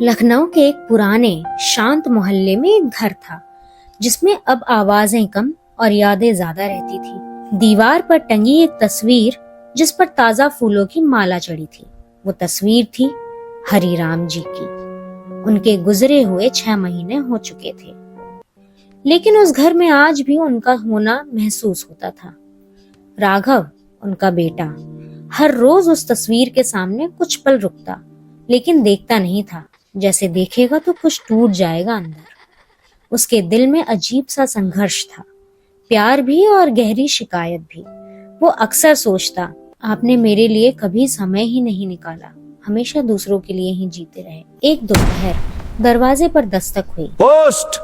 लखनऊ के एक पुराने शांत मोहल्ले में एक घर था जिसमें अब आवाजें कम और यादें ज्यादा रहती थी। दीवार पर टंगी एक तस्वीर जिस पर ताजा फूलों की माला चढ़ी थी। वो तस्वीर थी हरिराम जी की। उनके गुजरे हुए 6 महीने हो चुके थे, लेकिन उस घर में आज भी उनका होना महसूस होता था। राघव, उनका बेटा, हर रोज उस तस्वीर के सामने कुछ पल रुकता, लेकिन देखता नहीं था। जैसे देखेगा तो कुछ टूट जाएगा अंदर। उसके दिल में अजीब सा संघर्ष था, प्यार भी और गहरी शिकायत भी। वो अक्सर सोचता, आपने मेरे लिए कभी समय ही नहीं निकाला, हमेशा दूसरों के लिए ही जीते रहे। एक दोपहर दरवाजे पर दस्तक हुई। पोस्ट!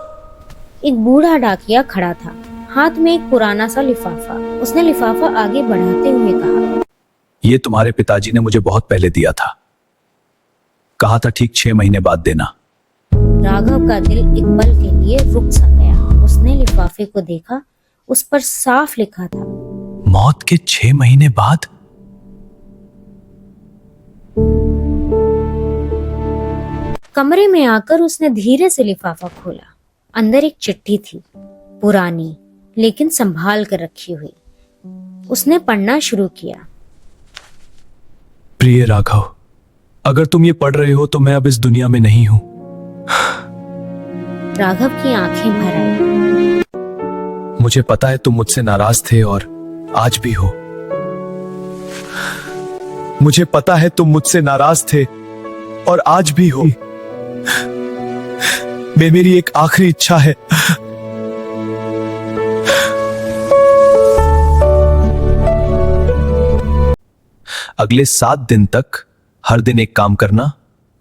एक बूढ़ा डाकिया खड़ा था, हाथ में एक पुराना सा लिफाफा। उसने लिफाफा आगे बढ़ाते हुए कहा, ये तुम्हारे पिताजी ने मुझे बहुत पहले दिया था। कहा था ठीक 6 महीने बाद देना। राघव का दिल एक पल के लिए रुक सा गया। उसने लिफाफे को देखा, उस पर साफ लिखा था, मौत के 6 महीने बाद। कमरे में आकर उसने धीरे से लिफाफा खोला। अंदर एक चिट्ठी थी, पुरानी लेकिन संभाल कर रखी हुई। उसने पढ़ना शुरू किया। प्रिय राघव, अगर तुम ये पढ़ रहे हो तो मैं अब इस दुनिया में नहीं हूं। राघव की आंखें भर आई। मुझे पता है तुम मुझसे नाराज थे और आज भी हो। मुझे पता है तुम मुझसे नाराज थे और आज भी हो। मेरी एक आखिरी इच्छा है। अगले 7 दिन तक हर दिन एक काम करना,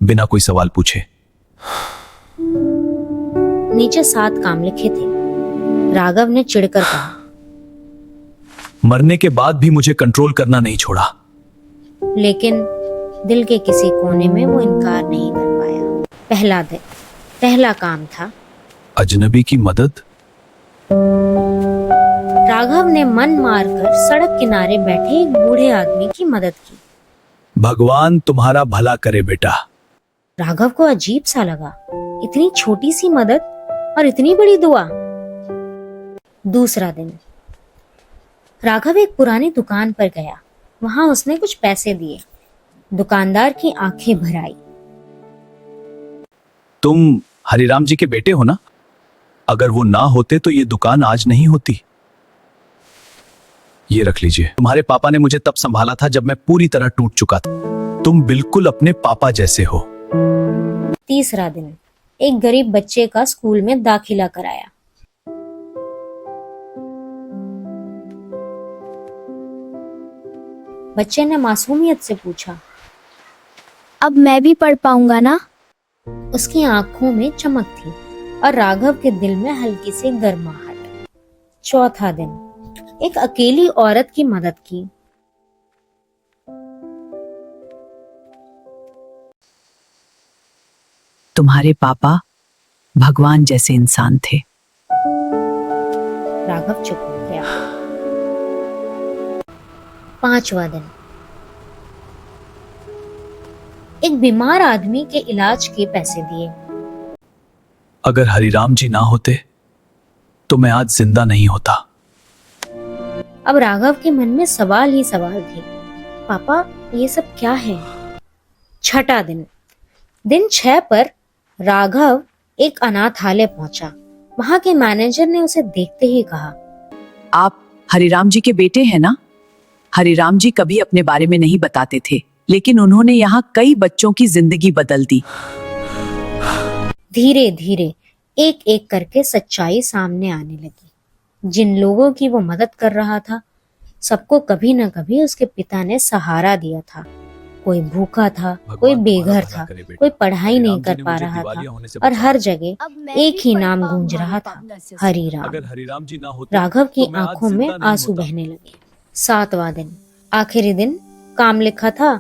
बिना कोई सवाल पूछे। नीचे 7 काम लिखे थे। राघव ने चिढ़कर कहा, मरने के बाद भी मुझे कंट्रोल करना नहीं छोड़ा। लेकिन दिल के किसी कोने में वो इनकार नहीं कर पाया। पहला दिन, पहला काम था अजनबी की मदद। राघव ने मन मारकर सड़क किनारे बैठे एक बूढ़े आदमी की मदद की। भगवान तुम्हारा भला करे बेटा। राघव को अजीब सा लगा, इतनी छोटी सी मदद और इतनी बड़ी दुआ। दूसरा दिन, राघव एक पुरानी दुकान पर गया। वहां उसने कुछ पैसे दिए। दुकानदार की आंखें भर आई। तुम हरिराम जी के बेटे हो ना? अगर वो ना होते तो ये दुकान आज नहीं होती। ये रख लीजिए। तुम्हारे पापा ने मुझे तब संभाला था जब मैं पूरी तरह टूट चुका था। तुम बिल्कुल अपने पापा जैसे हो। तीसरा दिन, एक गरीब बच्चे का स्कूल में दाखिला कराया। बच्चे ने मासूमियत से पूछा, अब मैं भी पढ़ पाऊंगा ना? उसकी आंखों में चमक थी और राघव के दिल में हल्की सी गर्माहट। चौथा दिन, एक अकेली औरत की मदद की। तुम्हारे पापा भगवान जैसे इंसान थे। राघव चुप हो गया। पांचवा दिन, एक बीमार आदमी के इलाज के पैसे दिए। अगर हरिराम जी ना होते तो मैं आज जिंदा नहीं होता। अब राघव के मन में सवाल ही सवाल थे। पापा, ये सब क्या है? छठा दिन, दिन 6 पर राघव एक अनाथालय पहुंचा। वहां के मैनेजर ने उसे देखते ही कहा, आप हरिराम जी के बेटे हैं ना? हरिराम जी कभी अपने बारे में नहीं बताते थे, लेकिन उन्होंने यहाँ कई बच्चों की जिंदगी बदल दी। धीरे धीरे एक एक करके सच्चाई सामने आने लगी। जिन लोगों की वो मदद कर रहा था, सबको कभी न कभी उसके पिता ने सहारा दिया था। कोई भूखा था, कोई बेघर था, कोई पढ़ाई नहीं कर पा रहा था और हर जगह एक ही नाम गूंज रहा था, हरिराम। राघव की आंखों में आंसू बहने लगे। 7वां दिन, आखिरी दिन, काम लिखा था,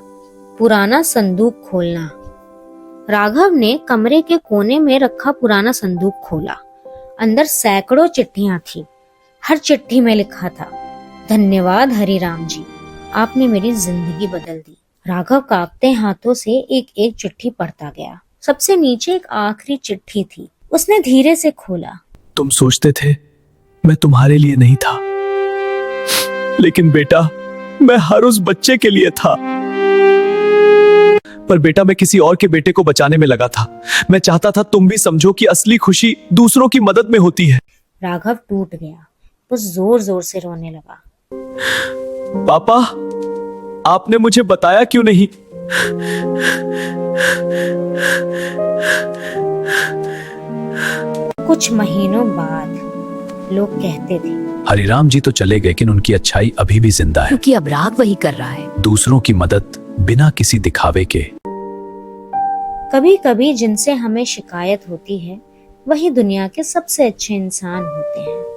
पुराना संदूक खोलना। राघव ने कमरे के कोने में रखा पुराना संदूक खोला। अंदर सैकड़ों चिट्ठियां थी। हर चिट्ठी में लिखा था, धन्यवाद हरिराम जी, आपने मेरी जिंदगी बदल दी। राघव कांपते हाथों से एक एक चिट्ठी पढ़ता गया। सबसे नीचे एक आखिरी चिट्ठी थी। उसने धीरे से खोला। तुम सोचते थे मैं तुम्हारे लिए नहीं था, लेकिन बेटा मैं हर उस बच्चे के लिए था। पर बेटा मैं किसी और के बेटे को बचाने में लगा था। मैं चाहता था तुम भी समझो कि असली खुशी दूसरों की मदद में होती है। राघव टूट गया। वो जोर जोर से रोने लगा। पापा, आपने मुझे बताया क्यों नहीं? कुछ महीनों बाद लोग कहते थे, हरिराम जी तो चले गए, लेकिन उनकी अच्छाई अभी भी जिंदा है। क्योंकि अब राग वही कर रहा है। दूसरों की मदद बिना किसी दिखावे के। कभी कभी जिनसे हमें शिकायत होती है वही दुनिया के सबसे अच्छे इंसान होते हैं।